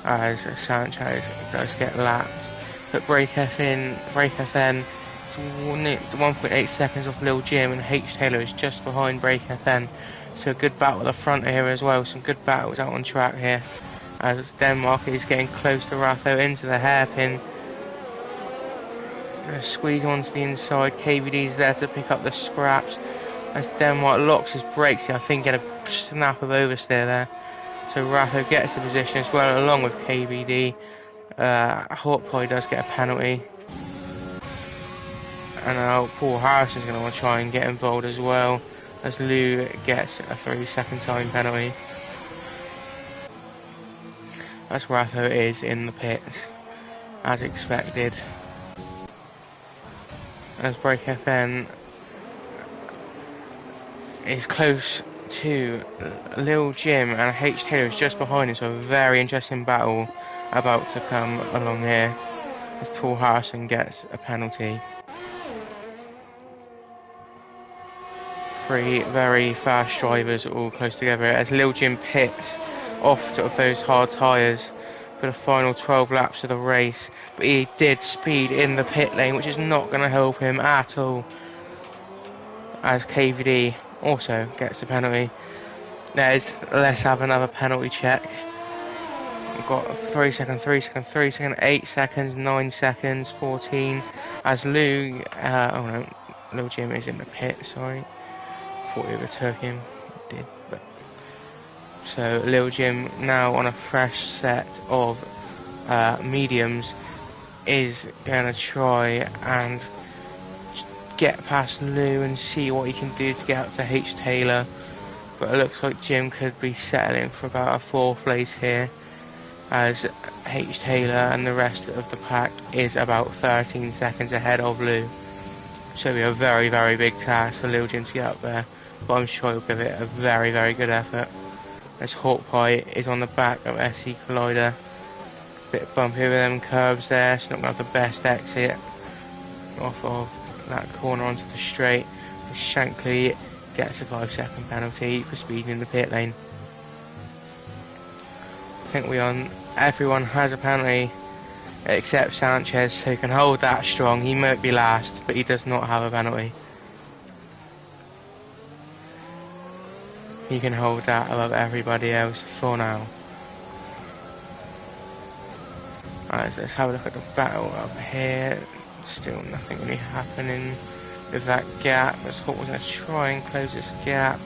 A: as Sanchez does get lapped. But Break FN is 1.8 seconds off Lil Jim, and H. Taylor is just behind Break FN. So a good battle at the front here as well. Some good battles out on track here, as Denmark is getting close to Ratho into the hairpin. Squeeze onto the inside. KBD's there to pick up the scraps as Denmark locks his brakes. I think get a snap of oversteer there So Ratho gets the position as well, along with KBD. Hot Pie does get a penalty. And now Paul Harrison's going to want to try and get involved as well, as Lou gets a 3-second time penalty. As Ratho is in the pits, as expected. As Break FN is close to Lil Jim, and H. Taylor is just behind him, so a very interesting battle about to come along here as Paul Harrison gets a penalty. Three very fast drivers all close together as Lil Jim pits off to those hard tyres for the final 12 laps of the race, but he did speed in the pit lane, which is not going to help him at all, as KVD also gets the penalty. Let's have another penalty check. We've got 3 seconds, 3 seconds, 3 seconds, 8 seconds, 9 seconds, 14, as Lou, oh no, Lil Jim is in the pit, sorry. Thought he overtook him, did, but so Lil Jim now on a fresh set of mediums is going to try and get past Lou and see what he can do to get up to H. Taylor, but it looks like Jim could be settling for about a 4th place here, as H. Taylor and the rest of the pack is about 13 seconds ahead of Lou. So it'll be a very, very big task for Lil Jim to get up there, but I'm sure he'll give it a very, very good effort. As Hawk Pie is on the back of SC Collider. Bit bumpy with them curbs there, so not going to have the best exit off of that corner onto the straight. Shankly gets a 5-second penalty for speeding in the pit lane. I think everyone has a penalty except Sanchez, so he can hold that strong. He might be last, but he does not have a penalty. He can hold that above everybody else for now. Alright, let's have a look at the battle up here. Still nothing really happening with that gap. As Hawk was going to try and close this gap.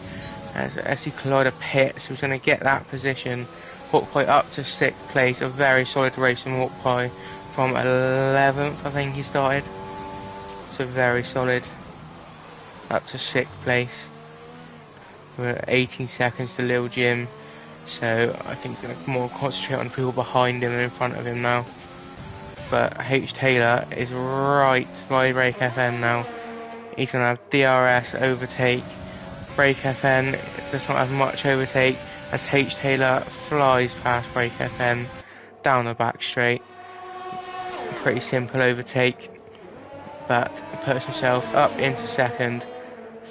A: As SC Collider pits, who's going to get that position. Hawk Pie up to 6th place. A very solid race from Hawk Pie from 11th, I think he started. So very solid. Up to 6th place. We're 18 seconds to Lil Jim, so I think he's going to more concentrate on people behind him and in front of him now. But H. Taylor is right by Break FN now. He's going to have DRS overtake. Break FN does not have much overtake as H. Taylor flies past Break FN down the back straight. Pretty simple overtake, but puts himself up into 2nd.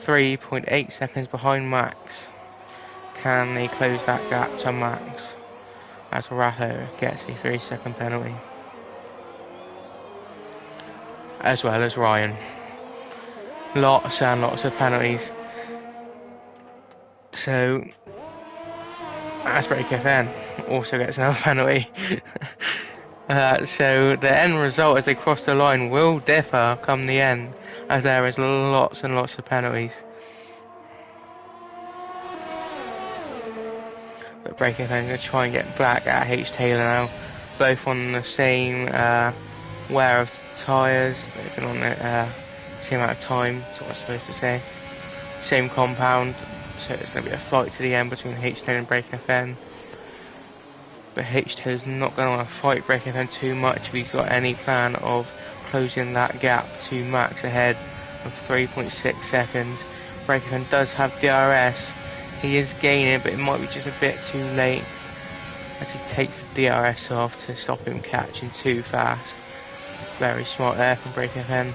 A: 3.8 seconds behind Max. Can they close that gap to Max? As Ratho gets a 3-second penalty. As well as Ryan. Lots and lots of penalties. So, as Break FN also gets another penalty. So the end result as they cross the line will differ come the end, as there is lots and lots of penalties. But Break FN going to try and get back at H. Taylor now. Both on the same wear of tyres. They've been on the same amount of time, that's what I'm supposed to say. Same compound, so it's going to be a fight to the end between H. Taylor and Break FN. But H. Taylor's not going to want to fight Break FN too much if he's got any plan of closing that gap to Max ahead of 3.6 seconds. Break FN does have DRS. He is gaining, but it might be just a bit too late as he takes the DRS off to stop him catching too fast. Very smart there from Break FN.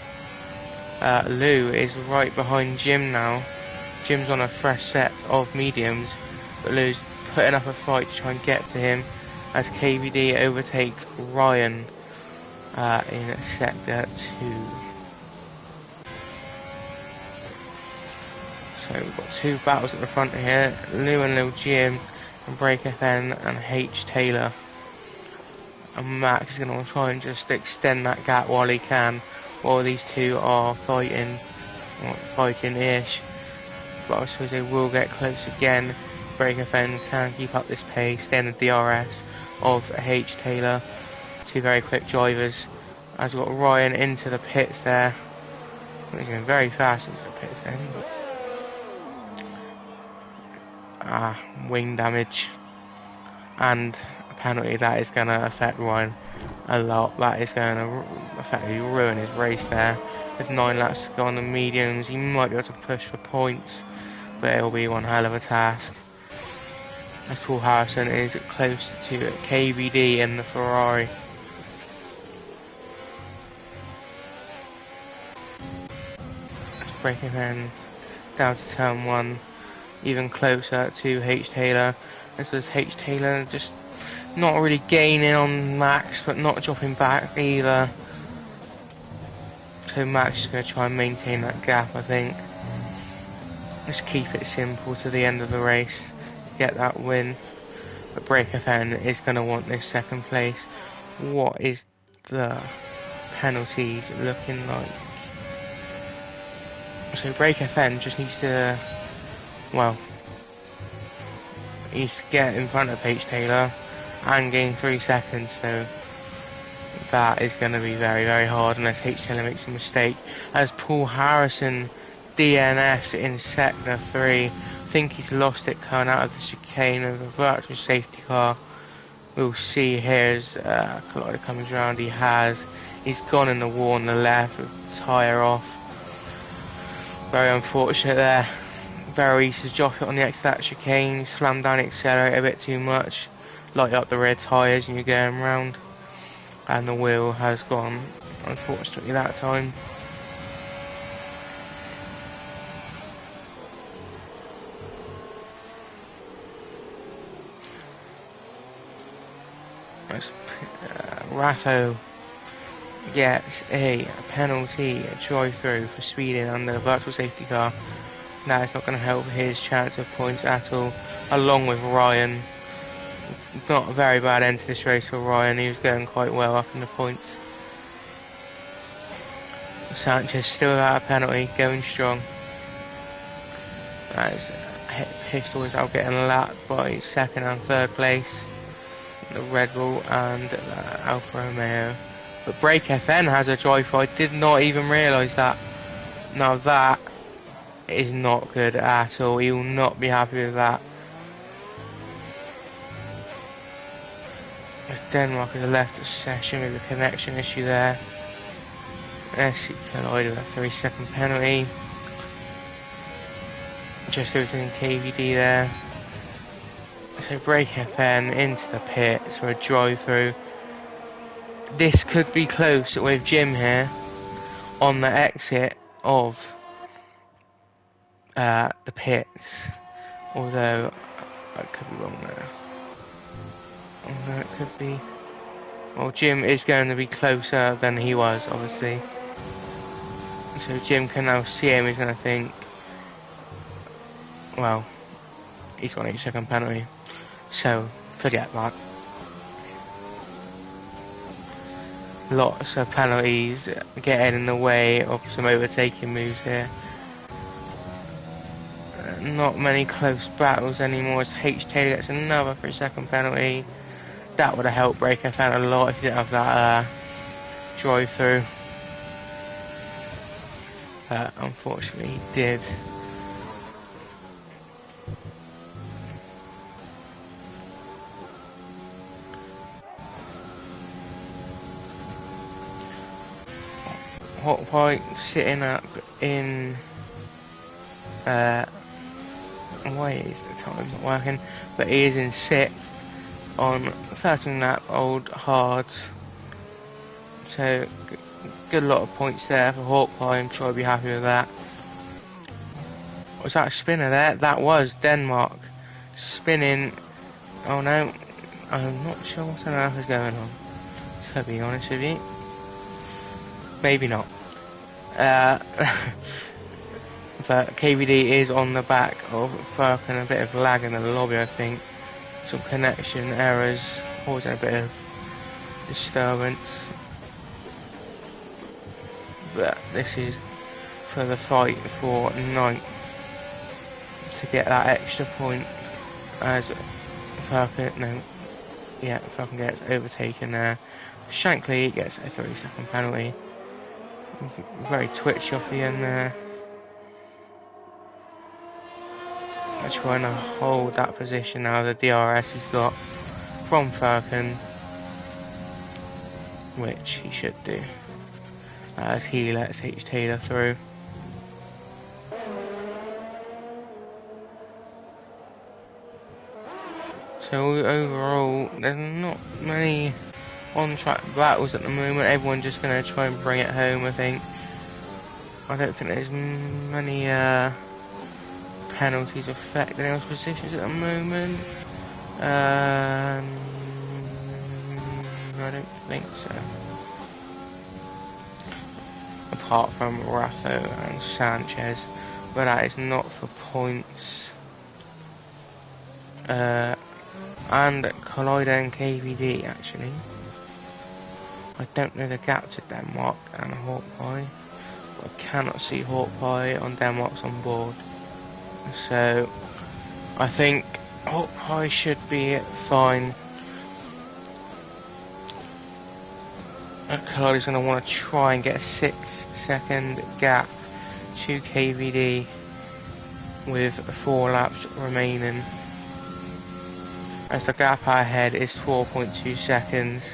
A: Lou is right behind Jim now. Jim's on a fresh set of mediums, but Lou's putting up a fight to try and get to him as KVD overtakes Ryan in sector 2. So we've got 2 battles at the front here, Lou and Lil Jim, and Break FN and H. Taylor. And Max is going to try and just extend that gap while he can, while these two are fighting-ish. But I suppose they will get close again Break FM can keep up this pace, stay in the DRS of H. Taylor. Two very quick drivers. As we've got Ryan into the pits there. He's going very fast into the pits then. Wing damage. And a penalty that is going to affect Ryan a lot. That is going to effectively ruin his race there. With 9 laps to go on the mediums, he might be able to push for points, but it will be one hell of a task. As Paul Harrison is close to KBD in the Ferrari. Breaking then down to turn 1, even closer to H. Taylor. This was H. Taylor just not really gaining on Max, but not dropping back either. So Max is going to try and maintain that gap, I think. Just keep it simple to the end of the race, get that win. But Break FN is going to want this second place. What is the penalties looking like? So Break FN just needs to, well, he needs to get in front of H. Taylor and gain 3 seconds, so that is going to be very, very hard unless H. Taylor makes a mistake. As Paul Harrison DNFs in sector 3, I think he's lost it coming out of the chicane of a virtual safety car. We'll see here as Collider comes around. He's gone in the wall on the left with the tyre off. Very unfortunate there. Very easy to drop it on the exit of that chicane, slam down the accelerator a bit too much, light up the rear tyres and you're going round. And the wheel has gone, unfortunately, that time. Raffo gets a penalty, a drive-through for speeding under the virtual safety car. That is not going to help his chance of points at all, along with Ryan. Not a very bad end to this race for Ryan, he was going quite well up in the points. Sanchez still without a penalty, going strong. As Pistol is out getting lapped by second and third place. The Red Bull and Alfa Romeo. But Break FN has a drive-through, I did not even realise that. Now that is not good at all, he will not be happy with that. As Denmark has left the session with a connection issue there. SC Collider with a 3-second penalty. Just overtaking KVD there. So Break FN into the pits for a drive-through. This could be close with Jim here on the exit of the pits. Although I could be wrong there. Although it could be. Well, Jim is going to be closer than he was, obviously. So Jim can now see him. He's going to think, well, he's got an 8-second penalty. So forget that. Lots of penalties getting in the way of some overtaking moves here. Not many close battles anymore as H. Taylor gets another 3-second penalty. That would have helped Break FN a lot if he didn't have that drive through. Unfortunately he did. Hot Point sitting up in why is the time not working? But he is in 6th on 13 lap old hards. So good lot of points there for Hawkeye. I'm sure I'll be happy with that. Was that a spinner there? That was Denmark spinning. Oh no, I'm not sure what on earth is going on, to be honest with you. Maybe not. But KVD is on the back of Furk and a bit of lag in the lobby, I think. Some connection errors, causing a bit of disturbance. But this is for the fight for 9th to get that extra point. as Falcon, no, yeah, Falcon gets overtaken there. Shankly gets a 30-second penalty. Very twitchy off the end there. They're trying to hold that position now. The DRS he's got from Falcon, which he should do, as he lets H. Taylor through. So overall, there's not many on-track battles at the moment. Everyone's just going to try and bring it home, I think. I don't think there's many penalties affecting anyone's positions at the moment. I don't think so. Apart from Raffo and Sanchez, but that is not for points. And Collider and KVD actually. I don't know the gap to Denmark and Hawkeye. I cannot see Hawkeye on Denmark's on board. So I think Hawkeye should be fine. Collider's going to want to try and get a 6-second gap to KVD with 4 laps remaining, as the gap ahead is 4.2 seconds,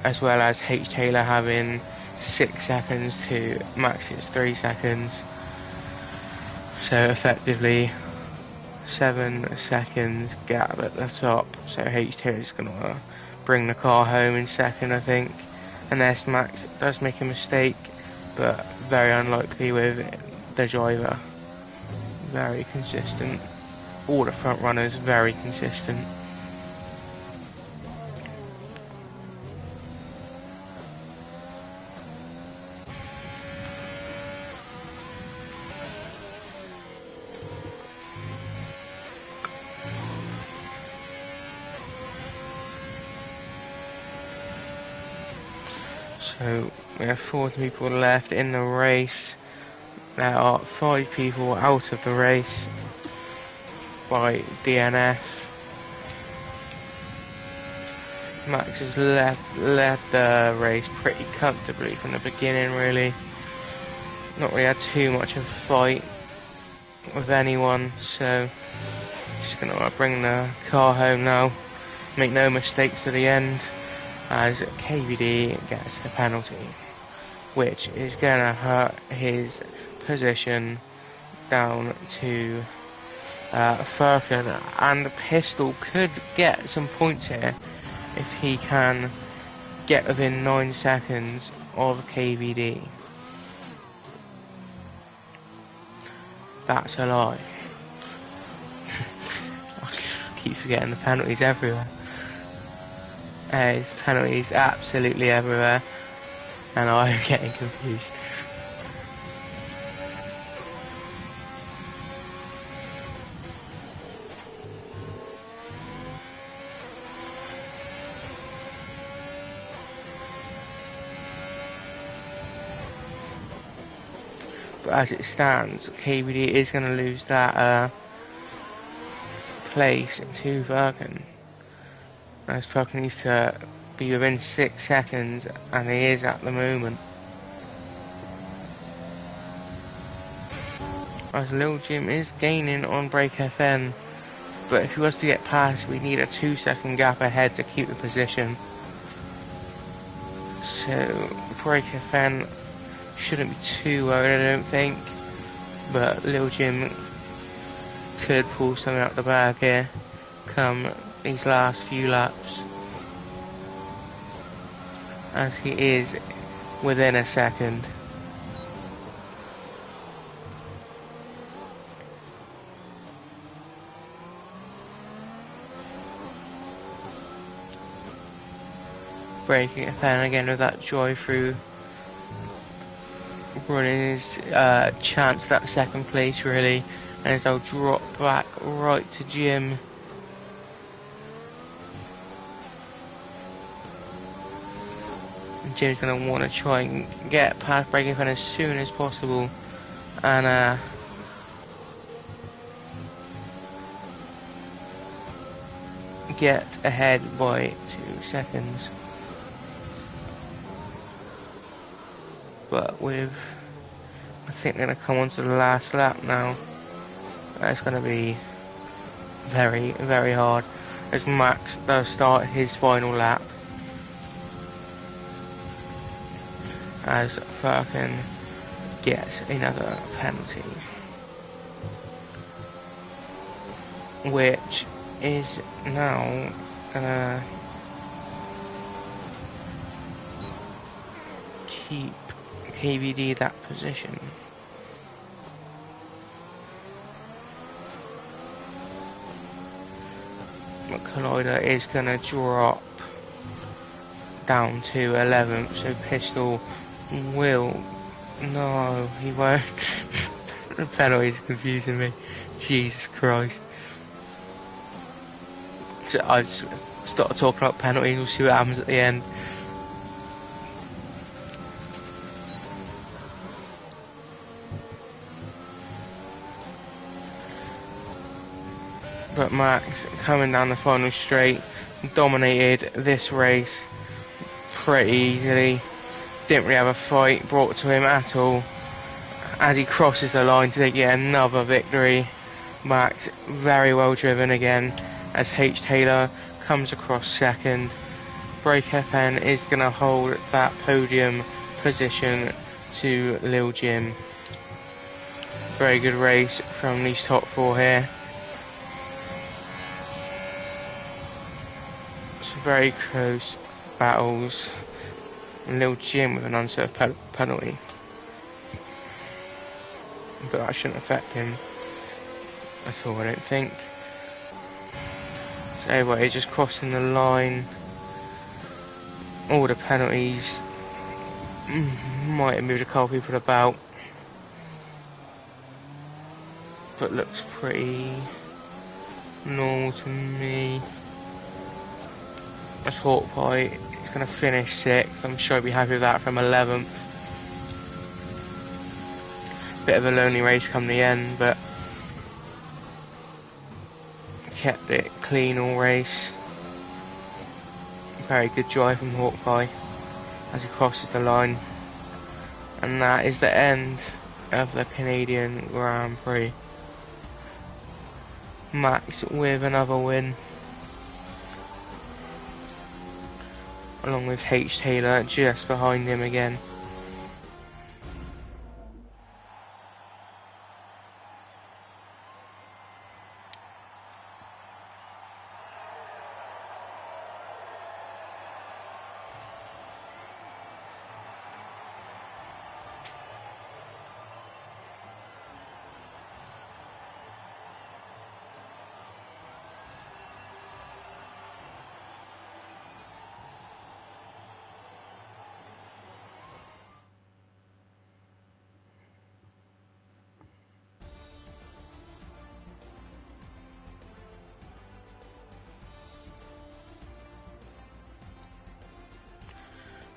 A: as well as H. Taylor having 6 seconds to Max's 3 seconds. So effectively 7 seconds gap at the top. So H. Taylor's going to bring the car home in second, I think, unless Max does make a mistake, but very unlikely with the driver. Very consistent. All the front runners very consistent. So we have 4 people left in the race. There are 5 people out of the race by DNF. Max has led the race pretty comfortably from the beginning, really. Not really had too much of a fight with anyone, so just going to bring the car home now. Make no mistakes to the end, as KVD gets a penalty, which is going to hurt his position down to Furkan, and the Pistol could get some points here if he can get within 9 seconds of KVD. That's a lie. I keep forgetting the penalties everywhere. There's penalties absolutely everywhere, and I'm getting confused. But as it stands, KVD is going to lose that place to Virgin, as Virgin needs to be within 6 seconds, and he is at the moment. As Lil Jim is gaining on Break FN, but if he was to get past, we need a 2-second gap ahead to keep the position. So Break FN shouldn't be too worried, I don't think, but Lil Jim could pull something out the bag here come these last few laps, as he is within a second. Breaking a fan again with that joy through, running his chance for that second place really, and they'll drop back right to Jim. And Jim's going to want to try and get past Breaking Fan as soon as possible, and get ahead by 2 seconds. But I think they're going to come on to the last lap now. That's going to be very, very hard as Max does start his final lap. As Firkin gets another penalty, which is now gonna keep KVD that position. Collider is gonna drop down to 11th, so Pistol will... No, he won't. The penalty's confusing me. Jesus Christ. So I just started talking about penalties, we'll see what happens at the end. But Max, coming down the final straight, dominated this race pretty easily. Didn't really have a fight brought to him at all. As he crosses the line to get another victory, Max very well driven again as H. Taylor comes across second. Break FN is going to hold that podium position to Lil Jim. Very good race from these top four here. Some very close battles. Lil Jim with an unserved penalty. But that shouldn't affect him at all, I don't think. So anyway, just crossing the line. All the penalties might have moved a couple people about, but looks pretty normal to me. That's Hawkeye. He's going to finish 6th. I'm sure he'll be happy with that from 11th. Bit of a lonely race come the end, but kept it clean all race. Very good drive from Hawkeye as he crosses the line. And that is the end of the Canadian Grand Prix. Max with another win, along with H. Taylor just behind him again.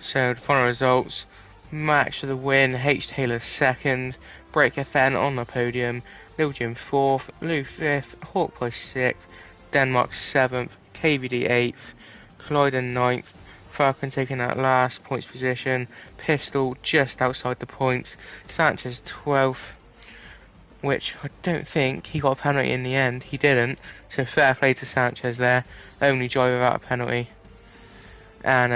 A: So the final results: Max for the win, H. Taylor 2nd, Break FN on the podium, Lil Jim 4th, Lou 5th, Hawkeye 6th, Denmark 7th, KVD 8th, Collider 9th, Falcon taking that last points position, Pistol just outside the points, Sanchez 12th, which I don't think he got a penalty in the end. He didn't, so fair play to Sanchez there, only drive without a penalty. And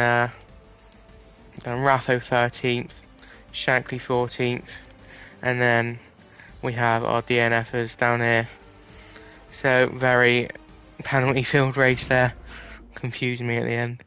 A: Ratho 13th, Shankly 14th, and then we have our DNFers down here. So very penalty filled race there, confused me at the end.